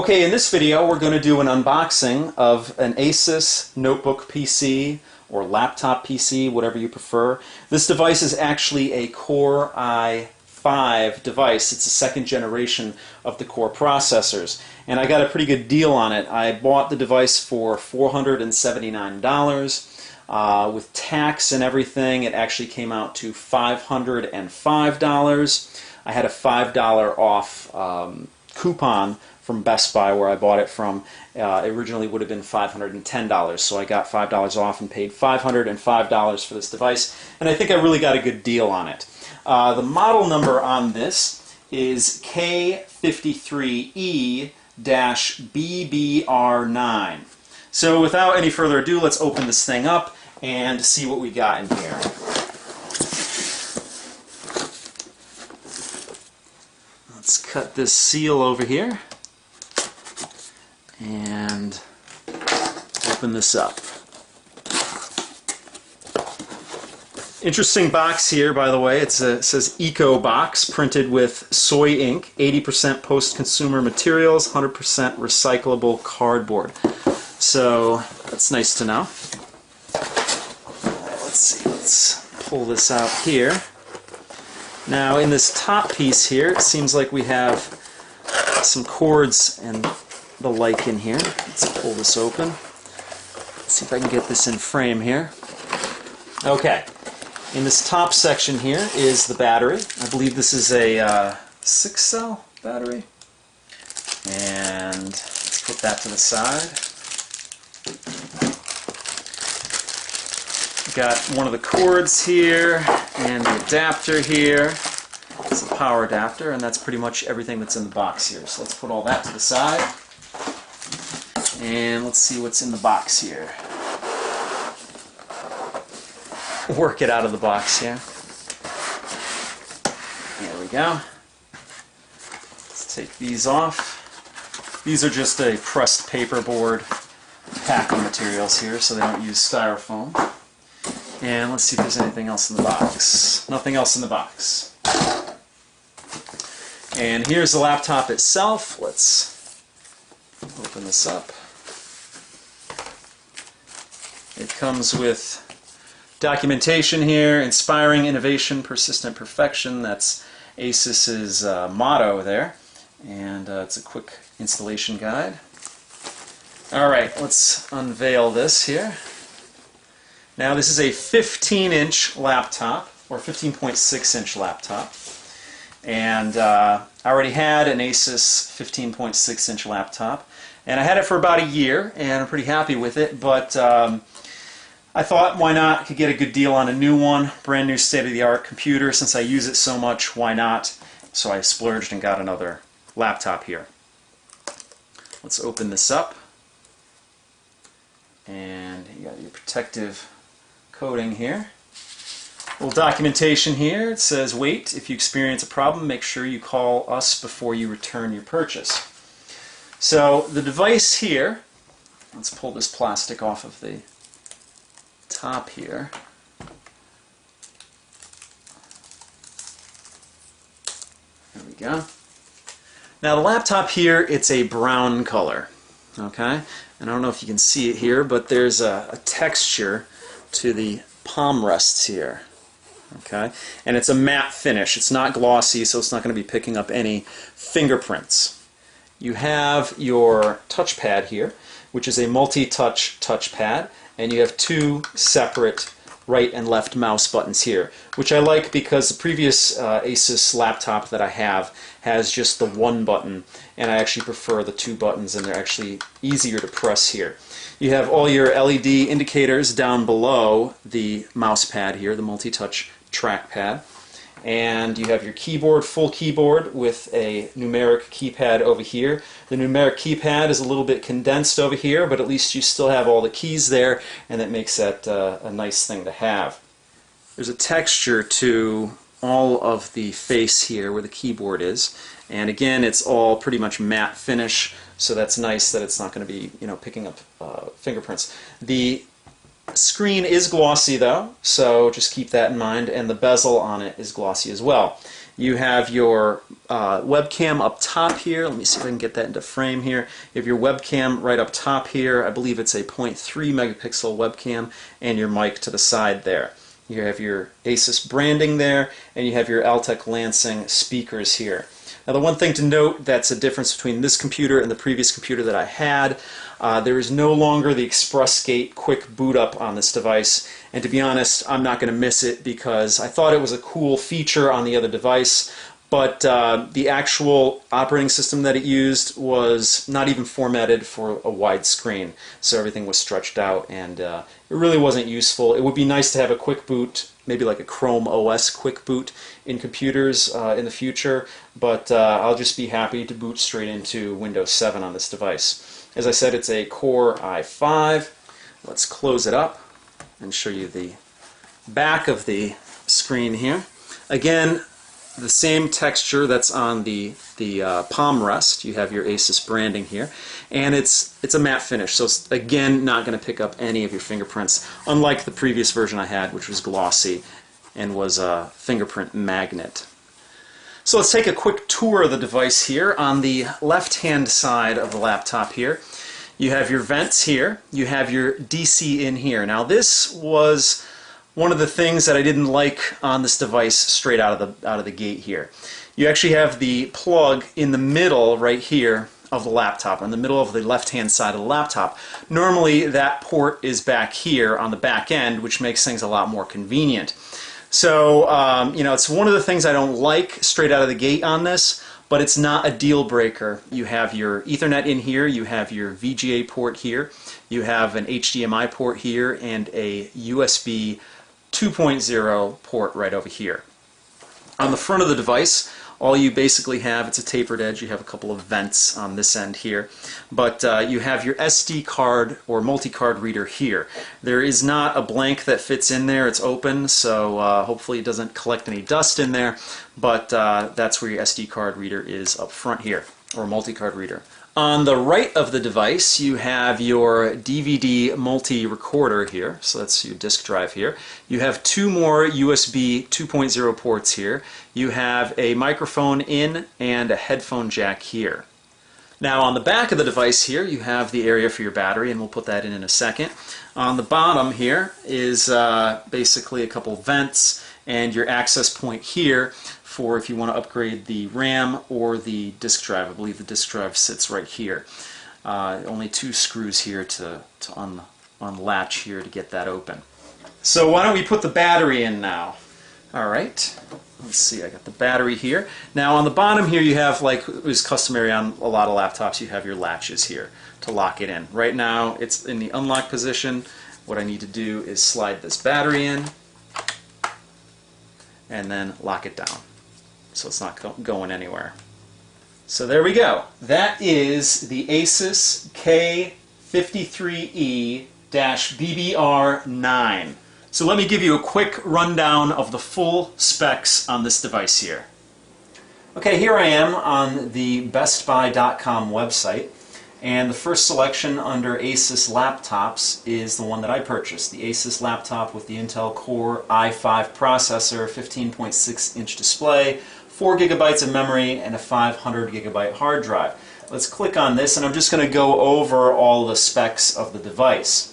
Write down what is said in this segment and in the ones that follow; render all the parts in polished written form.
Okay, in this video we're going to do an unboxing of an ASUS notebook PC or laptop PC, whatever you prefer. This device is actually a Core i5 device. It's the second generation of the Core processors. And I got a pretty good deal on it. I bought the device for $479. With tax and everything, it actually came out to $505. I had a $5 off coupon from Best Buy where I bought it from. It originally would have been $510, so I got $5 off and paid $505 for this device, and I think I really got a good deal on it. The model number on this is K53E-BBR9. So without any further ado, let's open this thing up and see what we got in here. Let's cut this seal over here and open this up. Interesting box here, by the way. It says Eco Box, printed with soy ink, 80% post-consumer materials, 100% recyclable cardboard. So that's nice to know. Let's see, let's pull this out here. Now in this top piece here, it seems like we have some cords and the like in here. Let's pull this open. Let's see if I can get this in frame here. Okay, in this top section here is the battery. I believe this is a 6-cell battery. And let's put that to the side. Got one of the cords here and the adapter here. It's a power adapter, and that's pretty much everything that's in the box here. So let's put all that to the side. And let's see what's in the box here. Work it out of the box here. There we go. Let's take these off. These are just a pressed paperboard packing materials here, so they don't use styrofoam. And let's see if there's anything else in the box. Nothing else in the box. And here's the laptop itself. Let's open this up. It comes with documentation here: inspiring innovation, persistent perfection. That's ASUS's motto there. And it's a quick installation guide. Alright, let's unveil this here. Now this is a 15-inch laptop, or 15.6-inch laptop. And I already had an ASUS 15.6-inch laptop. And I had it for about a year, and I'm pretty happy with it. But I thought, why not? I could get a good deal on a new one, brand new state-of-the-art computer. Since I use it so much, why not? So I splurged and got another laptop here. Let's open this up. And you got your protective coating here. A little documentation here. It says, wait, if you experience a problem, make sure you call us before you return your purchase. So the device here, let's pull this plastic off of the top here. There we go. Now the laptop here, it's a brown color. Okay? And I don't know if you can see it here, but there's a texture to the palm rests here. Okay? And it's a matte finish. It's not glossy, so it's not going to be picking up any fingerprints. You have your touchpad here, which is a multi-touch touchpad, and you have two separate right and left mouse buttons here, which I like because the previous ASUS laptop that I have has just the one button, and I actually prefer the two buttons, and they're actually easier to press here. You have all your LED indicators down below the mouse pad here, the multi-touch trackpad, and you have your keyboard, full keyboard with a numeric keypad over here. The numeric keypad is a little bit condensed over here, but at least you still have all the keys there, and that makes that a nice thing to have. There's a texture to all of the face here where the keyboard is, and again, it's all pretty much matte finish, so that's nice that it's not going to be, picking up fingerprints. The screen is glossy though, so just keep that in mind, and the bezel on it is glossy as well. You have your webcam up top here. Let me see if I can get that into frame here. You have your webcam right up top here. I believe it's a 0.3 megapixel webcam, and your mic to the side there. You have your ASUS branding there, and you have your Altec Lansing speakers here. Now the one thing to note that's a difference between this computer and the previous computer that I had, there is no longer the ExpressGate quick boot up on this device, and to be honest, I'm not going to miss it because I thought it was a cool feature on the other device, but the actual operating system that it used was not even formatted for a wide screen, so everything was stretched out, and it really wasn't useful. It would be nice to have a quick boot, maybe like a Chrome OS quick boot in computers in the future, but I'll just be happy to boot straight into Windows 7 on this device. As I said, it's a Core i5. Let's close it up and show you the back of the screen here. Again, the same texture that's on the palm rest. You have your ASUS branding here, and it's a matte finish, so it's again not going to pick up any of your fingerprints, unlike the previous version I had, which was glossy and was a fingerprint magnet. So let's take a quick tour of the device here. On the left-hand side of the laptop here, you have your vents here. You have your DC in here. Now this was one of the things that I didn't like on this device straight out of the gate here. You actually have the plug in the middle right here of the laptop, in the middle of the left-hand side of the laptop. Normally that port is back here on the back end, which makes things a lot more convenient. So, you know, it's one of the things I don't like straight out of the gate on this, but it's not a deal breaker. You have your Ethernet in here, you have your VGA port here, you have an HDMI port here, and a USB 2.0 port right over here. On the front of the device, all you basically have, it's a tapered edge, you have a couple of vents on this end here, but you have your SD card or multi-card reader here. There is not a blank that fits in there, it's open, so hopefully it doesn't collect any dust in there, but that's where your SD card reader is up front here, or multi-card reader. On the right of the device, you have your DVD multi-recorder here, so that's your disk drive here. You have two more USB 2.0 ports here. You have a microphone in and a headphone jack here. Now on the back of the device here, you have the area for your battery, and we'll put that in a second. On the bottom here is basically a couple vents and your access point here for if you want to upgrade the RAM or the disk drive. I believe the disk drive sits right here. Only two screws here to unlatch here to get that open. So why don't we put the battery in now? Alright, let's see, I got the battery here. Now on the bottom here you have, like is customary on a lot of laptops, you have your latches here to lock it in. Right now it's in the unlock position. What I need to do is slide this battery in and then lock it down, so it's not going anywhere. So there we go. That is the ASUS K53E-BBR9. So let me give you a quick rundown of the full specs on this device here. Okay, here I am on the bestbuy.com website, and the first selection under ASUS laptops is the one that I purchased, the ASUS laptop with the Intel Core i5 processor, 15.6-inch display, 4 gigabytes of memory, and a 500 gigabyte hard drive. Let's click on this, and I'm just going to go over all the specs of the device.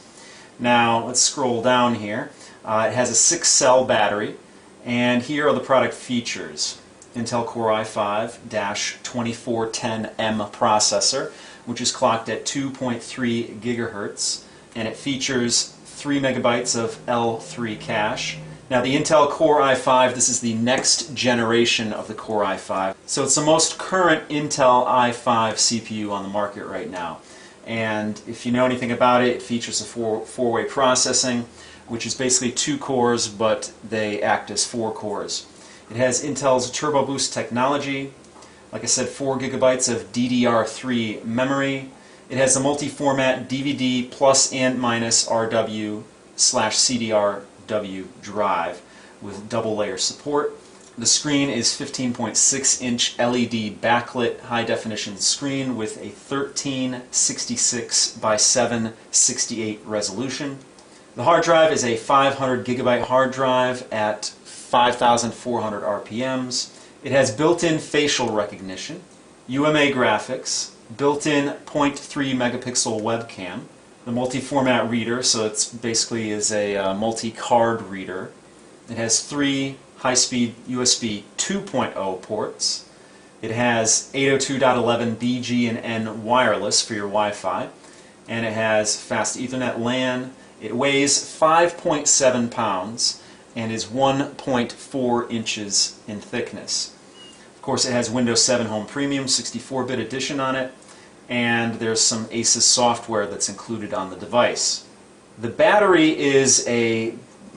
Now, let's scroll down here. It has a 6-cell battery, and here are the product features. Intel Core i5-2410M processor, which is clocked at 2.3 gigahertz, and it features 3 megabytes of L3 cache. Now the Intel Core i5, this is the next generation of the Core i5, so it's the most current Intel i5 CPU on the market right now. And if you know anything about it, it features a four-way processing, which is basically 2 cores, but they act as 4 cores. It has Intel's Turbo Boost technology, like I said, 4 gigabytes of DDR3 memory. It has the multi-format DVD plus and minus RW/CDRW drive with double layer support. The screen is 15.6-inch LED backlit high-definition screen with a 1366 by 768 resolution. The hard drive is a 500 gigabyte hard drive at 5,400 RPMs. It has built-in facial recognition, UMA graphics, built-in 0.3 megapixel webcam, the multi-format reader, so it's basically is a multi-card reader. It has 3 high-speed USB 2.0 ports. It has 802.11 BG and N wireless for your Wi-Fi, and it has fast Ethernet LAN. It weighs 5.7 pounds and is 1.4 inches in thickness. Of course, it has Windows 7 Home Premium 64-bit edition on it, and there's some ASUS software that's included on the device. The battery is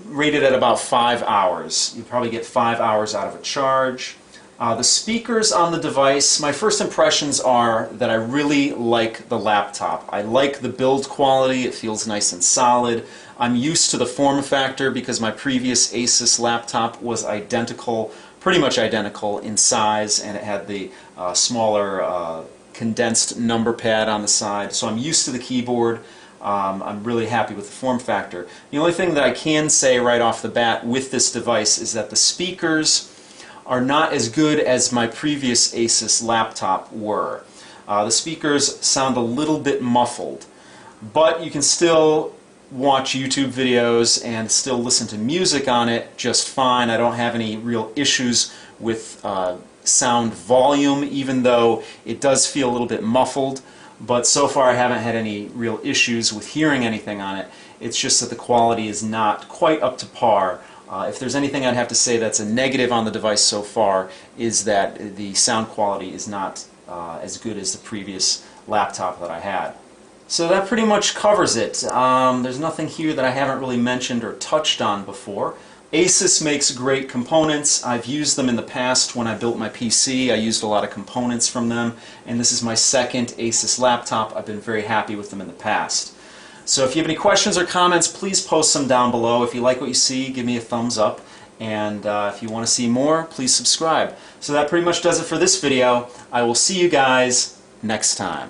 rated at about 5 hours. You probably get 5 hours out of a charge. The speakers on the device, my first impressions are that I really like the laptop. I like the build quality, it feels nice and solid. I'm used to the form factor because my previous ASUS laptop was identical, pretty much identical in size, and it had the smaller condensed number pad on the side, so I'm used to the keyboard. I'm really happy with the form factor. The only thing that I can say right off the bat with this device is that the speakers are not as good as my previous ASUS laptop were. The speakers sound a little bit muffled, but you can still watch YouTube videos and still listen to music on it just fine. I don't have any real issues with sound volume, even though it does feel a little bit muffled, but so far I haven't had any real issues with hearing anything on it. It's just that the quality is not quite up to par. If there's anything I'd have to say that's a negative on the device so far, is that the sound quality is not as good as the previous laptop that I had. So that pretty much covers it. There's nothing here that I haven't really mentioned or touched on before. ASUS makes great components. I've used them in the past when I built my PC. I used a lot of components from them, and this is my second ASUS laptop. I've been very happy with them in the past. So if you have any questions or comments, please post them down below. If you like what you see, give me a thumbs up. And if you want to see more, please subscribe. So that pretty much does it for this video. I will see you guys next time.